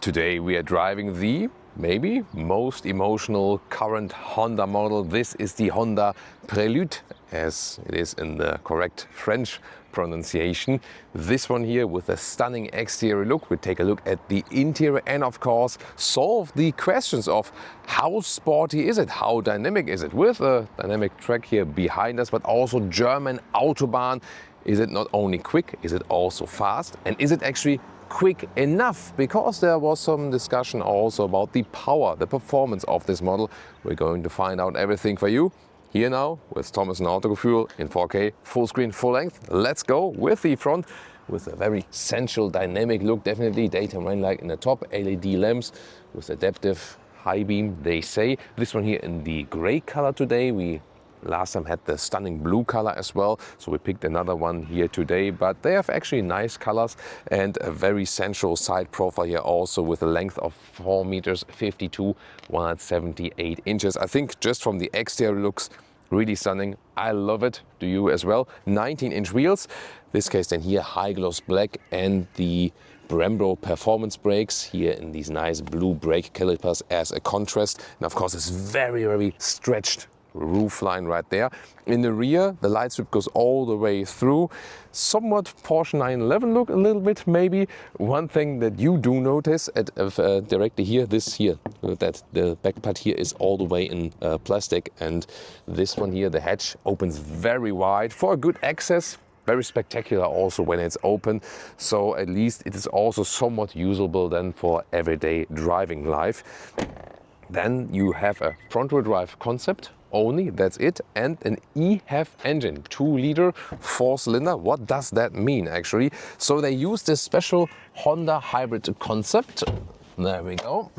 Today we are driving the maybe most emotional current Honda model. This is the Honda Prelude, as it is in the correct French pronunciation. This one here with a stunning exterior look. We take a look at the interior and of course solve the questions of how sporty is it, how dynamic is it, with a dynamic track here behind us, but also German autobahn. Is it not only quick, is it also fast, and is it actually quick enough? Because there was some discussion also about the power, the performance of this model. We're going to find out everything for you here now with Thomas and Autogefühl in 4K, full screen, full length. Let's go with the front, with a very sensual, dynamic look. Definitely daytime running light in the top, LED lamps with adaptive high beam, they say. This one here in the gray color today. We last time had the stunning blue color as well, so we picked another one here today, but they have actually nice colors and a very sensual side profile here also with a length of 4 meters 52, 178 inches. I think just from the exterior looks really stunning. I love it. Do you as well? 19-inch wheels. This case then here high gloss black and the Brembo performance brakes here in these nice blue brake calipers as a contrast. And of course it's very stretched roof line right there. In the rear, the light strip goes all the way through. Somewhat Porsche 911 look a little bit maybe. One thing that you do notice directly here, this here, that the back part here is all the way in plastic, and this one here, the hatch opens very wide for a good access. Very spectacular also when it's open, so at least it is also somewhat usable then for everyday driving life. Then you have a front-wheel drive concept only, that's it, and an EHEV engine, 2-liter, 4-cylinder. What does that mean actually? So they use this special Honda hybrid concept. There we go.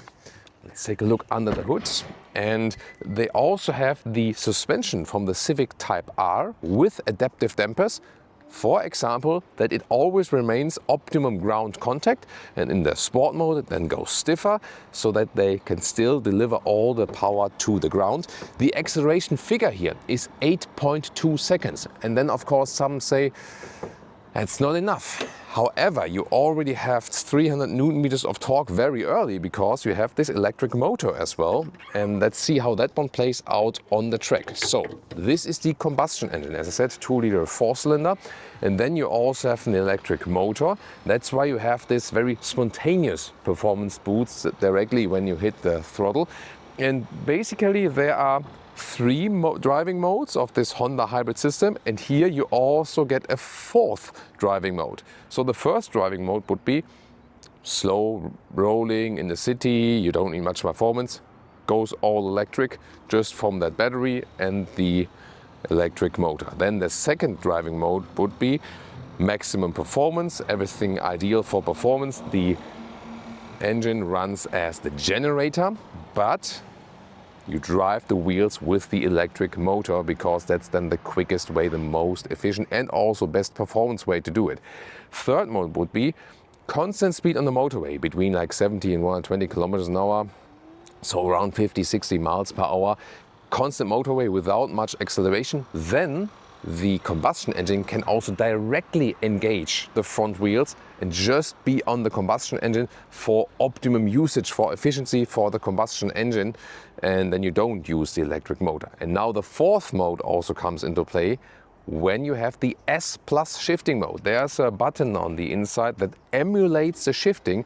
Let's take a look under the hood. And they also have the suspension from the Civic Type R with adaptive dampers. For example, that it always remains optimum ground contact, and in the sport mode it then goes stiffer so that they can still deliver all the power to the ground. The acceleration figure here is 8.2 seconds, and then of course some say that's not enough. However, you already have 300 Newton meters of torque very early because you have this electric motor as well. And let's see how that one plays out on the track. So this is the combustion engine, as I said, 2-liter 4-cylinder. And then you also have an electric motor. That's why you have this very spontaneous performance boost directly when you hit the throttle. And basically there are 3 driving modes of this Honda hybrid system, and here you also get a 4th driving mode. So the first driving mode would be slow rolling in the city, you don't need much performance, goes all electric just from that battery and the electric motor. Then the second driving mode would be maximum performance, everything ideal for performance. The engine runs as the generator, but you drive the wheels with the electric motor because that's then the quickest way, the most efficient and also best performance way to do it. Third mode would be constant speed on the motorway between like 70 and 120 kilometers an hour. So around 50-60 miles per hour. Constant motorway without much acceleration. Then the combustion engine can also directly engage the front wheels and just be on the combustion engine for optimum usage, for efficiency for the combustion engine, and then you don't use the electric motor. And now the 4th mode also comes into play when you have the S Plus shifting mode. There's a button on the inside that emulates the shifting,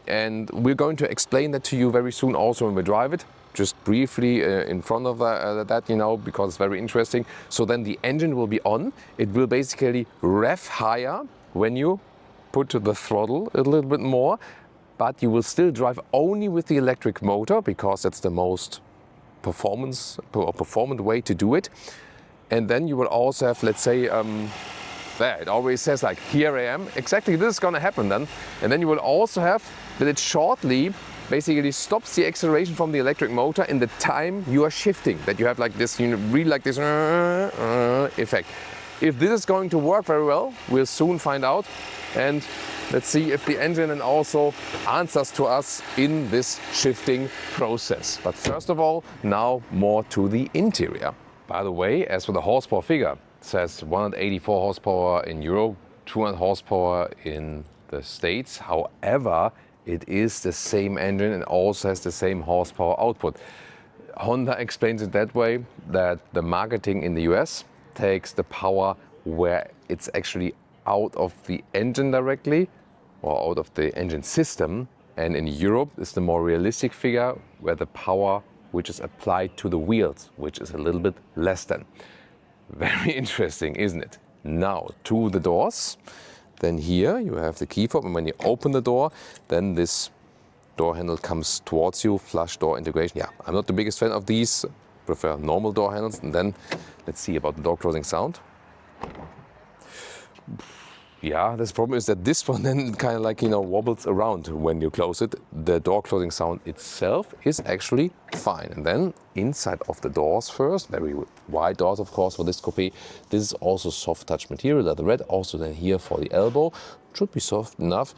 and we're going to explain that to you very soon also when we drive it. Just briefly in front of that, you know, because it's very interesting. So then the engine will be on. It will basically rev higher when you put the throttle a little bit more, but you will still drive only with the electric motor because that's the most performant way to do it. And then you will also have, let's say, there it always says like, here I am. Exactly this is gonna happen then. And then you will also have that it shortly basically stops the acceleration from the electric motor in the time you are shifting, that you have like this, you know, really like this effect. If this is going to work very well, we'll soon find out. And let's see if the engine then also answers to us in this shifting process. But first of all, now more to the interior. By the way, as for the horsepower figure, it says 184 horsepower in Europe, 200 horsepower in the States. However, it is the same engine and also has the same horsepower output. Honda explains it that way, that the marketing in the US takes the power where it's actually out of the engine directly or out of the engine system, and in Europe is the more realistic figure where the power which is applied to the wheels, which is a little bit less than. Very interesting, isn't it? Now to the doors. Then here you have the key fob, and when you open the door, then this door handle comes towards you, flush door integration. Yeah, I'm not the biggest fan of these, prefer normal door handles. And then let's see about the door closing sound. Yeah, the problem is that this one then kind of like, wobbles around when you close it. The door closing sound itself is actually fine. And then inside of the doors first, very wide doors of course for this coupe. This is also soft touch material, leatherette. Also then here for the elbow, should be soft enough.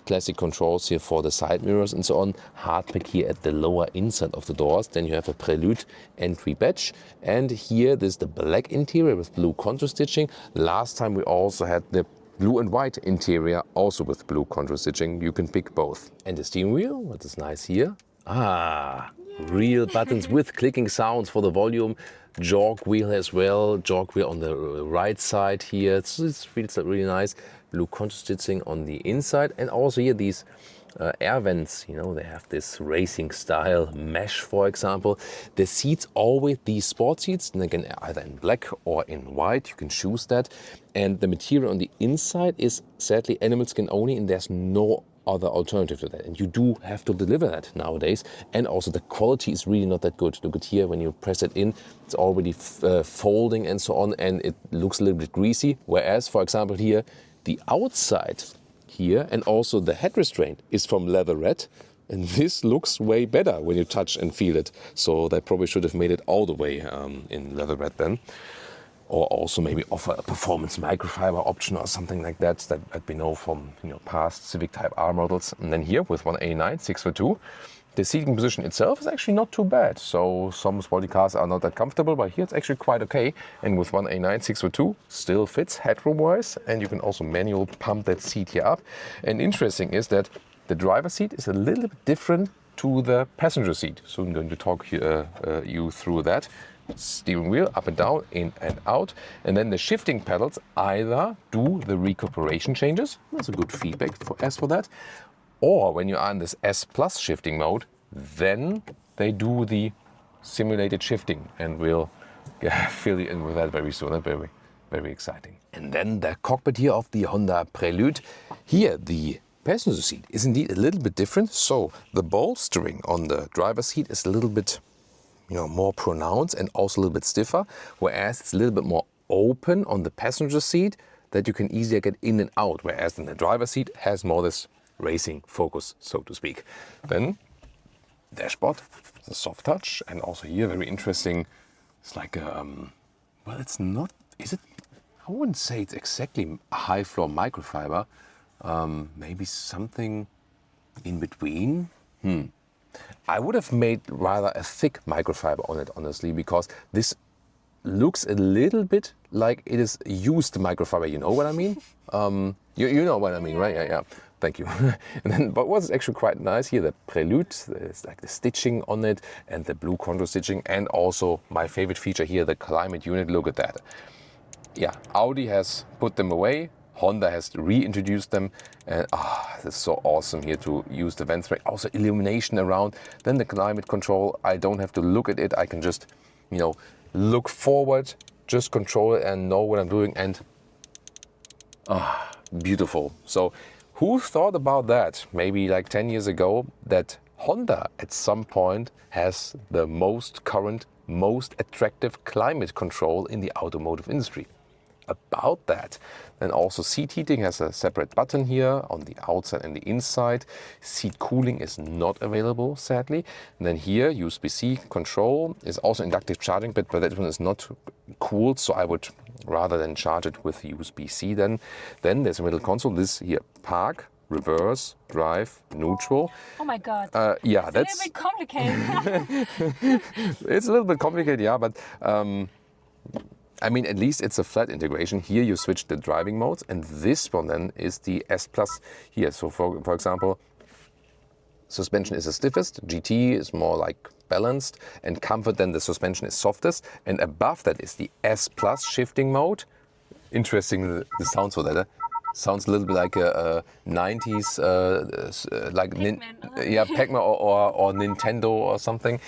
Classic controls here for the side mirrors and so on. Hardback here at the lower inside of the doors. Then you have a Prelude entry badge. And here this is the black interior with blue contour stitching. Last time we also had the blue and white interior, also with blue contour stitching. You can pick both. And the steering wheel, what is nice here? Real buttons with clicking sounds for the volume. Jog wheel as well, jog wheel on the right side here. It feels really nice. Blue contour stitching on the inside, and also here these air vents, they have this racing style mesh, for example. The seats always these sport seats, and again either in black or in white, you can choose that. And the material on the inside is sadly animal skin only, and there's no other alternative to that, and you do have to deliver that nowadays. And also the quality is really not that good. Look at here, when you press it in, it's already folding and so on, and it looks a little bit greasy. Whereas, for example, here the outside here and also the head restraint is from leatherette, and this looks way better when you touch and feel it. So they probably should have made it all the way in leatherette then, or also maybe offer a performance microfiber option or something like that we know from past Civic Type R models. And then here with 189 6x2, the seating position itself is actually not too bad. So some sporty cars are not that comfortable, but here it's actually quite okay. And with 189 6x2 still fits headroom wise, and you can also manual pump that seat here up. And interesting is that the driver's seat is a little bit different to the passenger seat. So I'm going to talk you through that. Steering wheel up and down, in and out, and then the shifting pedals either do the recuperation changes, that's a good feedback for that, or when you are in this S Plus shifting mode, then they do the simulated shifting, and we'll fill you in with that very soon. Very, very exciting. And then the cockpit here of the Honda Prelude. Here the passenger seat is indeed a little bit different. So the bolstering on the driver's seat is a little bit more pronounced and also a little bit stiffer, whereas it's a little bit more open on the passenger seat that you can easier get in and out, whereas in the driver's seat has more this racing focus, so to speak. Then dashboard, the soft touch, and also here very interesting. It's like well, it's not, is it? I wouldn't say it's exactly a high floor microfiber. Maybe something in between. I would have made rather a thick microfiber on it, honestly, because this looks a little bit like it is used microfiber. You know what I mean? You know what I mean, right? Yeah. Thank you. And then, but what's actually quite nice here, the Prelude, there's like the stitching on it and the blue contour stitching, and also my favorite feature here, the climate unit. Look at that. Yeah, Audi has put them away. Honda has reintroduced them, and it's so awesome here to use the vent spray. Also illumination around. Then the climate control, I don't have to look at it. I can just, look forward, just control it and know what I'm doing, and beautiful. So who thought about that maybe like 10 years ago, that Honda at some point has the most current, most attractive climate control in the automotive industry? About that. Then also seat heating has a separate button here on the outside and the inside. Seat cooling is not available, sadly. And then here USB-C control is also inductive charging, but that one is not cooled, so I would rather than charge it with USB-C then. Then there's a middle console. This here, park, reverse, drive, neutral. Oh my God. Yeah, that's a little bit complicated. It's a little bit complicated, yeah, but I mean, at least it's a flat integration. Here you switch the driving modes, and this one then is the S Plus here. So for example, suspension is the stiffest, GT is more like balanced, and comfort then the suspension is softest. And above that is the S Plus shifting mode. Interesting the sounds for that. Sounds a little bit like a 90s, like Pac-Man or Nintendo or something.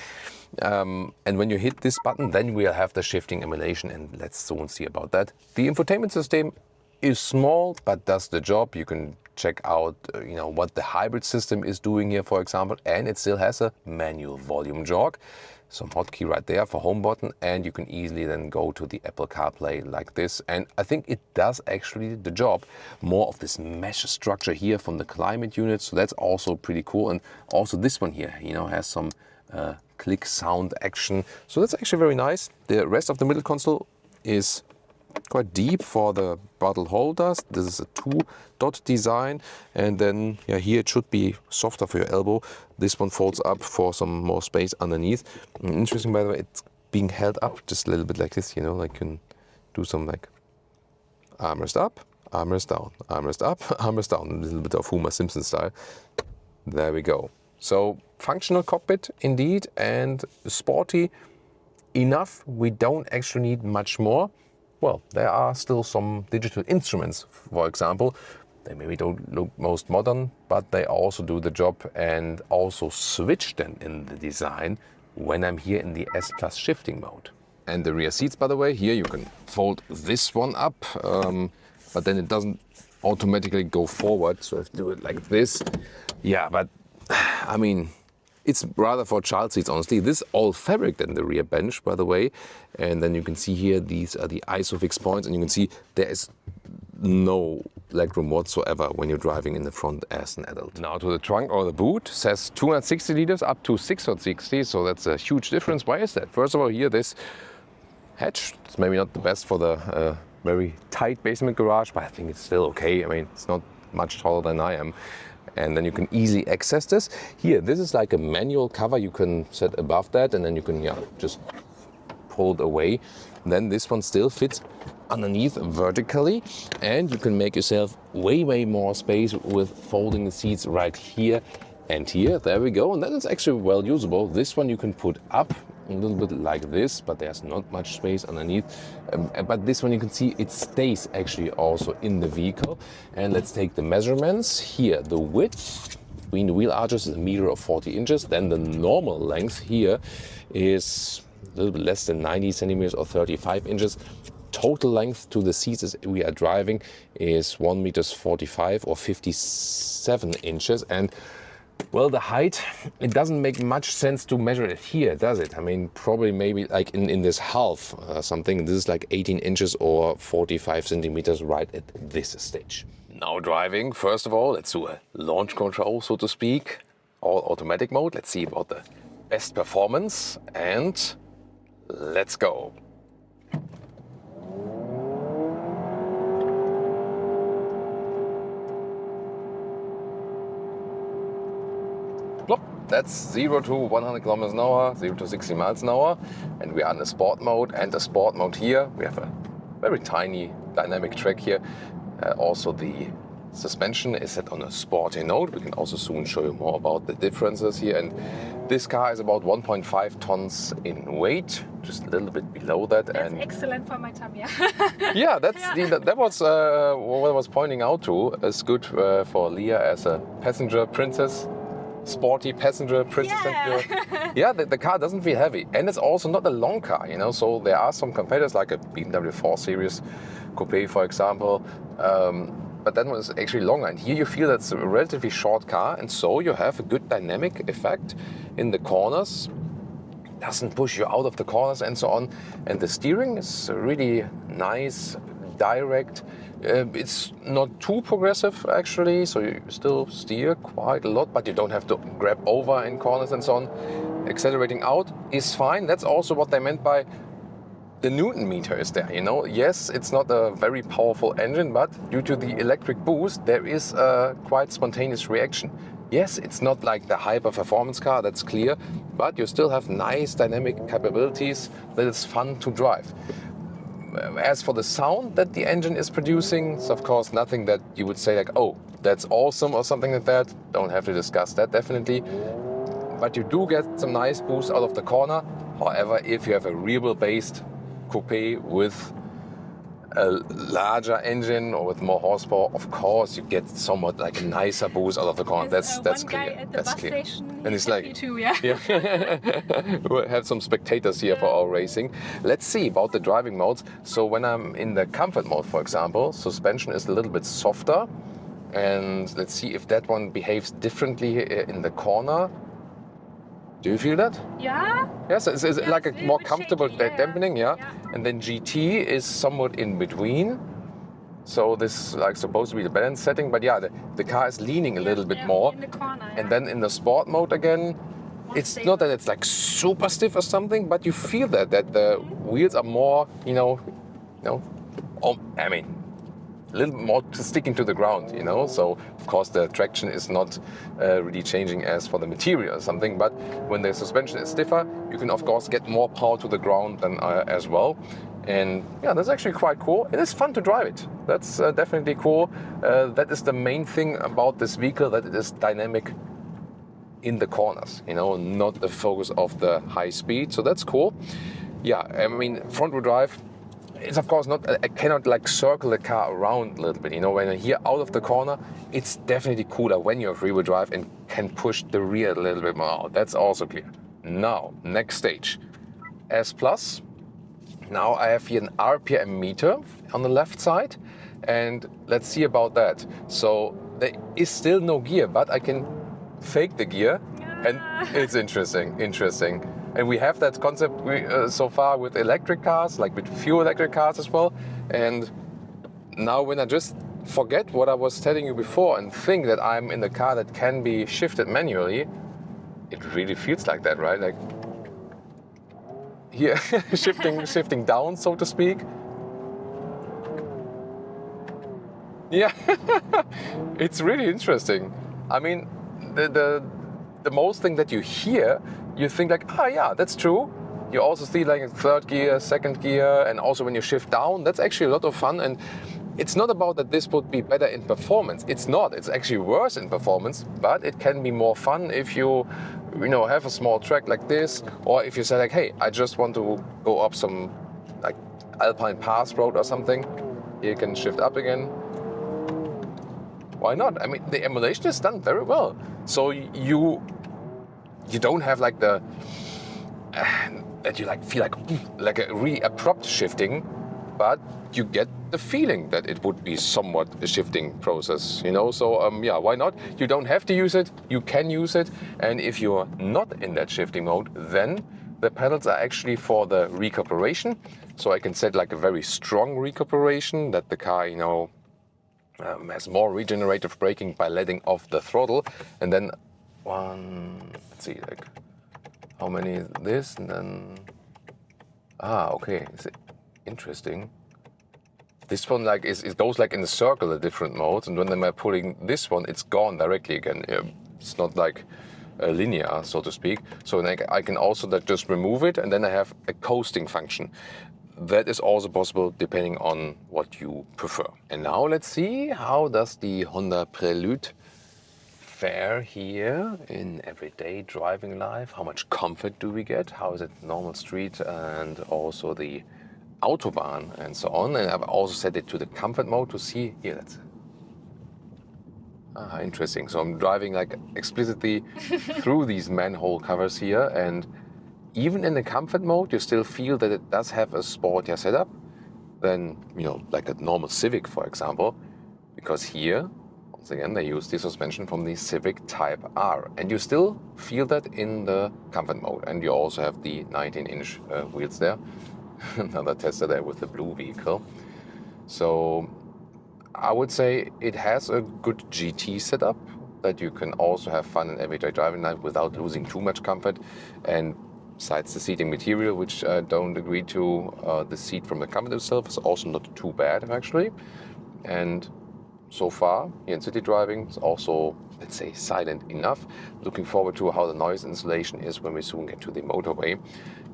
And when you hit this button, then we'll have the shifting emulation, and let's soon see about that. The infotainment system is small, but does the job. You can check out, what the hybrid system is doing here, for example, and it still has a manual volume jog. Some hotkey right there for home button, and you can easily then go to the Apple CarPlay like this. And I think it does actually the job. More of this mesh structure here from the climate unit, so that's also pretty cool. And also this one here, has some click sound action. So that's actually very nice. The rest of the middle console is quite deep for the bottle holders. This is a 2-dot design, and then here it should be softer for your elbow. This one folds up for some more space underneath. Interesting, by the way, it's being held up just a little bit like this, like you can do some like armrest up, armrest down, armrest up, armrest down, a little bit of Homer Simpson style. There we go. So functional cockpit indeed, and sporty enough. We don't actually need much more. Well, there are still some digital instruments, for example. They maybe don't look most modern, but they also do the job, and also switch then in the design when I'm here in the S Plus shifting mode. And the rear seats, by the way, here you can fold this one up, but then it doesn't automatically go forward. So I have to do it like this. Yeah, but I mean, it's rather for child seats, honestly. This is all fabric in the rear bench, by the way. And then you can see here, these are the ISOFIX points, and you can see there is no legroom whatsoever when you're driving in the front as an adult. Now to the trunk or the boot. It says 260 liters up to 660, so that's a huge difference. Why is that? First of all, here this hatch, it's maybe not the best for the very tight basement garage, but I think it's still okay. I mean, it's not much taller than I am. And then you can easily access this. Here, this is like a manual cover you can set above that, and then you can just pull it away. Then this one still fits underneath vertically, and you can make yourself way more space with folding the seats right here and here. There we go, and that is actually well usable. This one you can put up a little bit like this, but there's not much space underneath. But this one you can see it stays actually also in the vehicle. And let's take the measurements. Here, the width between the wheel arches is 1.40 meters. Then the normal length here is a little bit less than 90 centimeters or 35 inches. Total length to the seats as we are driving is 1.45 meters or 57 inches. And well, the height, it doesn't make much sense to measure it here, does it? I mean, probably maybe like in this half something. This is like 18 inches or 45 centimeters right at this stage. Now driving, first of all, let's do a launch control, so to speak. All automatic mode. Let's see about the best performance, and let's go. Plop. That's 0 to 100 kilometers an hour, 0 to 60 miles an hour, and we are in the sport mode. And the sport mode here, we have a very tiny dynamic track here. Also the suspension is set on a sporty note. We can also soon show you more about the differences here. And this car is about 1.5 tons in weight, just a little bit below that. That's and excellent for my tummy. yeah, that was what I was pointing out to. It's good for Leah as a passenger princess. Sporty passenger princess. Yeah, the car doesn't feel heavy, and it's also not a long car, so there are some competitors like a BMW 4 Series Coupe, for example, but that one is actually longer, and here you feel that's a relatively short car, and so you have a good dynamic effect in the corners. It doesn't push you out of the corners and so on, and the steering is really nice, direct. It's not too progressive actually, so you still steer quite a lot, but you don't have to grab over in corners and so on. Accelerating out is fine. That's also what they meant by the Newton meter is there, Yes, it's not a very powerful engine, but due to the electric boost, there is a quite spontaneous reaction. Yes, it's not like the hyper performance car, that's clear, but you still have nice dynamic capabilities that it's fun to drive. As for the sound that the engine is producing, it's of course nothing that you would say like, oh, that's awesome or something like that. Don't have to discuss that definitely. But you do get some nice boost out of the corner. However, if you have a rear wheel-based coupe with a larger engine or with more horsepower, of course you get somewhat like a nicer boost out of the corner. That's one clear. guy at the That's bus clear. station, And it's happy like, too, yeah. We'll have some spectators here for our racing. Let's see about the driving modes. So when I'm in the comfort mode, for example, suspension is a little bit softer. And let's see if that one behaves differently in the corner. Do you feel that? Yeah. Yes, it's Yeah, like it's a a more little bit comfortable shaky, yeah. dampening, yeah? Yeah. And then GT is somewhat in between. So this is like supposed to be the balance setting, but yeah, the car is leaning a little bit more. In the corner, And then in the sport mode again, it's stable. not that it's like super stiff or something, but you feel that the wheels are more, I mean, a little more sticking to the ground, So of course the traction is not really changing as for the material or something, but when the suspension is stiffer, you can of course get more power to the ground than as well. And yeah, that's actually quite cool. It is fun to drive it. That's definitely cool. That is the main thing about this vehicle, that it is dynamic in the corners, not the focus of the high speed. So that's cool. Yeah, I mean, front wheel drive, it's of course not, I cannot like circle the car around a little bit, when you're here out of the corner, it's definitely cooler when you have rear wheel drive and can push the rear a little bit more out. That's also clear. Now, next stage, S+. Now I have here an RPM meter on the left side, and let's see about that. So there is still no gear, but I can fake the gear, and it's interesting. And we have that concept so far with electric cars, like with few electric cars as well. And now when I just forget what I was telling you before and think that I'm in the car that can be shifted manually, it really feels like that, right? Like here, shifting down, so to speak. Yeah, it's really interesting. I mean, the most thing that you hear, you think like, yeah, that's true. You also see like third gear, second gear, and also when you shift down, that's actually a lot of fun. And it's not about that this would be better in performance. It's not. It's actually worse in performance, but it can be more fun if you have a small track like this, or if you say like, hey, I just want to go up some like Alpine Pass road or something. You can shift up again. Why not? I mean, the emulation is done very well. So you don't have like the that you like feel like a really abrupt shifting, but you get the feeling that it would be somewhat a shifting process, So yeah, why not? You don't have to use it. You can use it, and if you're not in that shifting mode, then the pedals are actually for the recuperation. So I can set like a very strong recuperation that the car, has more regenerative braking by letting off the throttle, and then let's see, like how many is this, and then okay, it's interesting. This one like it goes like in a circle, the different modes, and when I'm pulling this one, it's gone directly again. It's not like linear, so to speak. So I can also just remove it, and then I have a coasting function. That is also possible depending on what you prefer. And now let's see, how does the Honda Prelude fare here in everyday driving life? How much comfort do we get? How is it normal street and also the autobahn and so on? And I've also set it to the comfort mode to see. Here, that's interesting. So I'm driving like explicitly through these manhole covers here, and even in the comfort mode, you still feel that it does have a sportier setup than, like a normal Civic, for example, because here, once again, they use the suspension from the Civic Type R, and you still feel that in the comfort mode. And you also have the 19-inch wheels there. Another tester there with the blue vehicle. So I would say it has a good GT setup that you can also have fun in everyday driving life without losing too much comfort. And besides the seating material, which I don't agree to, the seat from the comfort itself is also not too bad actually. And so far here in city driving. It's also, let's say, silent enough. Looking forward to how the noise insulation is when we soon get to the motorway.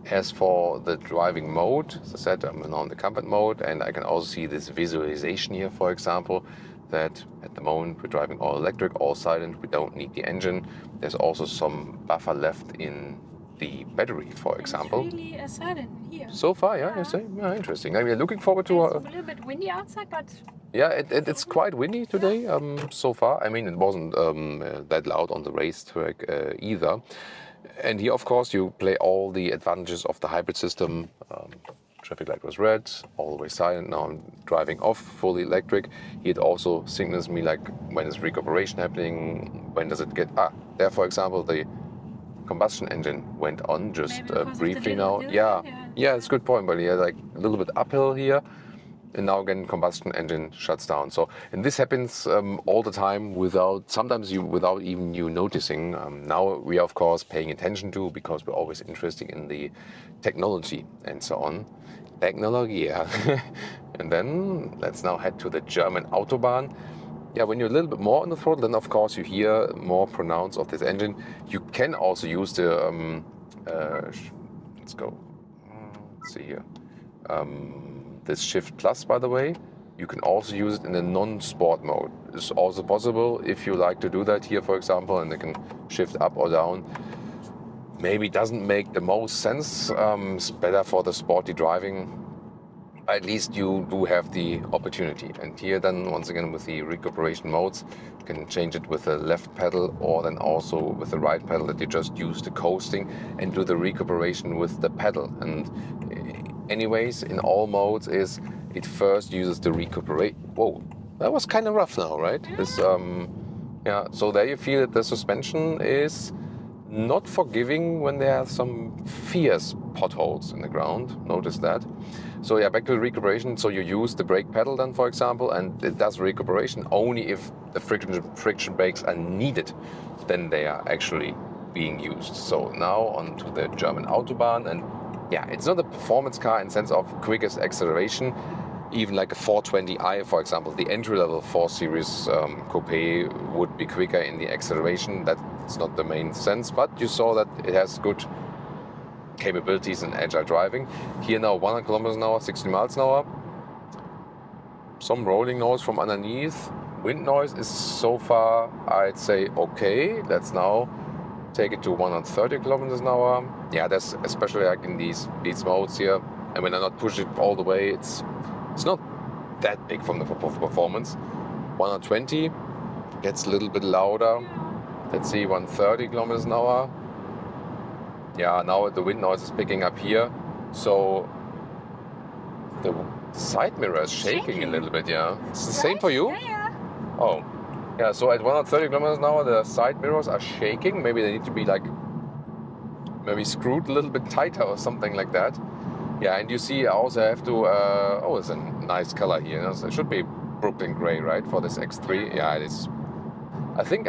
As for the driving mode, as I said, I'm now in the comfort mode, and I can also see this visualization here, for example, that at the moment we're driving all electric, all silent, we don't need the engine. There's also some buffer left in the battery, for example. It's really silent here. So far, yeah, you say? Yeah, interesting. I mean, looking forward to... It's a little bit windy outside, but... Yeah, it's quite windy today so far. I mean, it wasn't that loud on the racetrack either. And here, of course, you play all the advantages of the hybrid system. Traffic light was red, all the way silent. Now I'm driving off, fully electric. Here it also signals me like when is recuperation happening, when does it get... there, for example, the combustion engine went on just briefly now. Yeah, it's a good point, but yeah, like a little bit uphill here. And now again, combustion engine shuts down. So, and this happens all the time sometimes without even you noticing. Now we are of course paying attention to, because we're always interested in the technology and so on. Technology, yeah. And then let's now head to the German autobahn. Yeah, when you're a little bit more on the throttle, then of course you hear more pronounced of this engine. You can also use the, let's go, let's see here. This Shift Plus, by the way, you can also use it in a non-sport mode. It's also possible if you like to do that here, for example, and you can shift up or down. Maybe doesn't make the most sense. It's better for the sporty driving. At least you do have the opportunity. And here then, once again, with the recuperation modes, you can change it with the left pedal or then also with the right pedal, that you just use the coasting and do the recuperation with the pedal. And anyways, in all modes it first uses the recuperate. Whoa, that was kind of rough now, right? This, yeah, so there you feel that the suspension is not forgiving when there are some fierce potholes in the ground. Notice that. So yeah, back to the recuperation. So you use the brake pedal then, for example, and it does recuperation only if the friction brakes are needed. Then they are actually being used. So now onto the German autobahn, and yeah, it's not a performance car in sense of quickest acceleration. Even like a 420i, for example, the entry-level 4 Series Coupe would be quicker in the acceleration. That's not the main sense, but you saw that it has good capabilities in agile driving. Here now 100 kilometers an hour, 60 miles an hour. Some rolling noise from underneath. Wind noise is so far, I'd say, okay. Let's now take it to 130 kilometers an hour. Yeah, that's especially like in these modes here. And when I not push it all the way, it's not that big from the performance. 120 gets a little bit louder. Let's see, 130 kilometers an hour. Yeah, now the wind noise is picking up here. So the side mirror is shaking a little bit, yeah. It's the same for you? Yeah. Oh. Yeah, so at 130 kilometers an hour, the side mirrors are shaking. Maybe they need to be like, maybe screwed a little bit tighter or something like that. Yeah, and you see I also have to, oh, it's a nice color here. So it should be Brooklyn Gray, right, for this X3? Yeah, it is. I think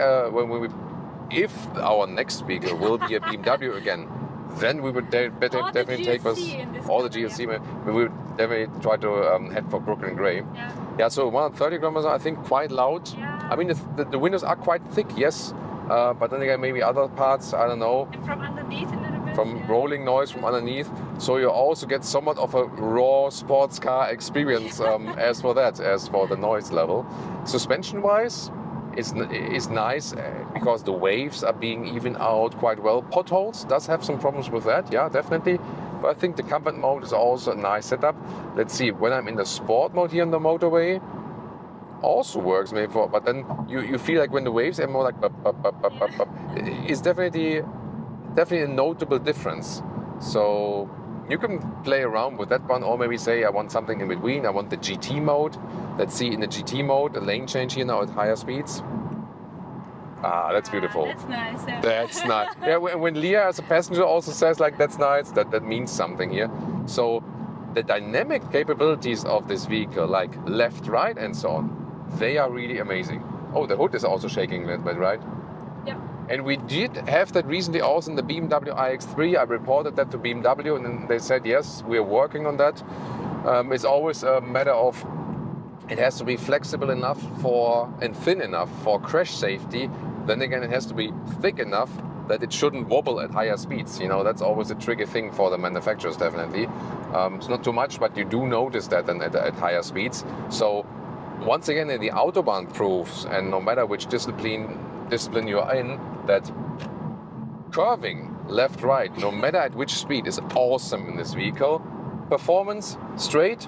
if our next vehicle will be a BMW again, then we would definitely take us all the GLC. We would definitely try to head for Brooklyn Gray. Yeah, so 130 kilometers, I think, quite loud. Yeah. I mean, the windows are quite thick, yes, but then again, maybe other parts, I don't know. And from underneath a little bit. From rolling noise from underneath, so you also get somewhat of a raw sports car experience as for the noise level. Suspension-wise, is nice because the waves are being evened out quite well. Potholes does have some problems with that, yeah, definitely. But I think the comfort mode is also a nice setup. Let's see, when I'm in the sport mode here on the motorway, also works maybe for, but then you feel like when the waves are more like it's definitely a notable difference. So you can play around with that one, or maybe say I want something in between. I want the GT mode. Let's see, in the GT mode, a lane change here now at higher speeds. Ah, that's beautiful. That's nice. Yeah. That's nice. Yeah, when Leah as a passenger also says like that's nice, that means something here. So the dynamic capabilities of this vehicle, like left, right, and so on, they are really amazing. Oh, the hood is also shaking a little bit, right? Yeah. And we did have that recently also in the BMW iX3. I reported that to BMW, and then they said yes, we are working on that. It's always a matter of It has to be flexible enough and thin enough for crash safety. Then again, it has to be thick enough that it shouldn't wobble at higher speeds. You know, that's always a tricky thing for the manufacturers, definitely. It's not too much, but you do notice that then at higher speeds. So once again, the autobahn proves, and no matter which discipline you are in, that curving left, right, no matter at which speed, is awesome in this vehicle. Performance, straight,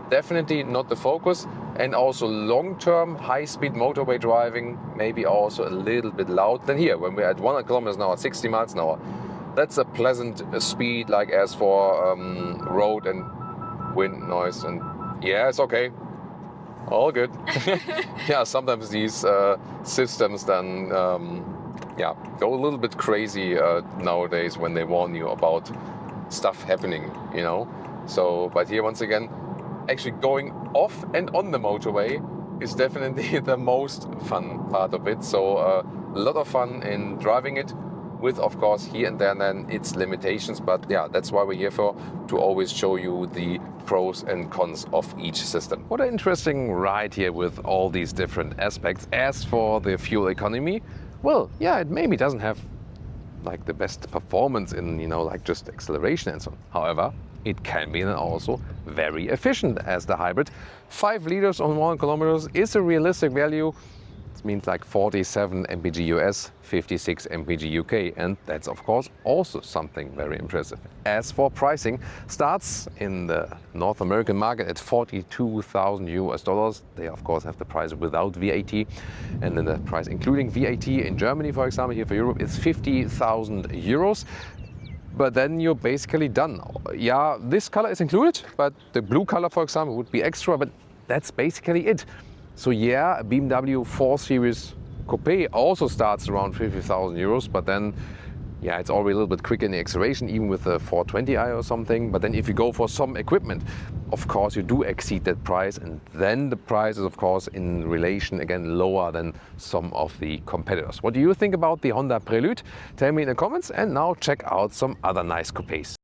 definitely not the focus. And also long-term high-speed motorway driving, maybe also a little bit loud. Then here, when we're at 100 kilometers an hour, 60 miles an hour, that's a pleasant speed, like as for road and wind noise. And yeah, it's okay. All good. Yeah, sometimes these systems then go a little bit crazy nowadays when they warn you about stuff happening, you know. So, but here once again, actually going off and on the motorway is definitely the most fun part of it. So a lot of fun in driving it, with of course here and there and then its limitations. But yeah, that's why we're here for, to always show you the pros and cons of each system. What an interesting ride here with all these different aspects. As for the fuel economy, well, yeah, it maybe doesn't have like the best performance in, you know, like just acceleration and so on. However, it can be then also very efficient as the hybrid. 5 liters on 100 kilometers is a realistic value. It means like 47 mpg US, 56 mpg UK, and that's of course also something very impressive. As for pricing, starts in the North American market at $42,000 US. They of course have the price without VAT, and then the price including VAT in Germany, for example, here for Europe, is 50,000 euros. But then you're basically done. Yeah, this color is included, but the blue color, for example, would be extra, but that's basically it. So yeah, a BMW 4 Series Coupe also starts around 50,000 euros, but then, yeah, it's already a little bit quicker in the acceleration, even with the 420i or something. But then if you go for some equipment, of course, you do exceed that price, and then the price is, of course, in relation, again, lower than some of the competitors. What do you think about the Honda Prelude? Tell me in the comments, and now check out some other nice coupes.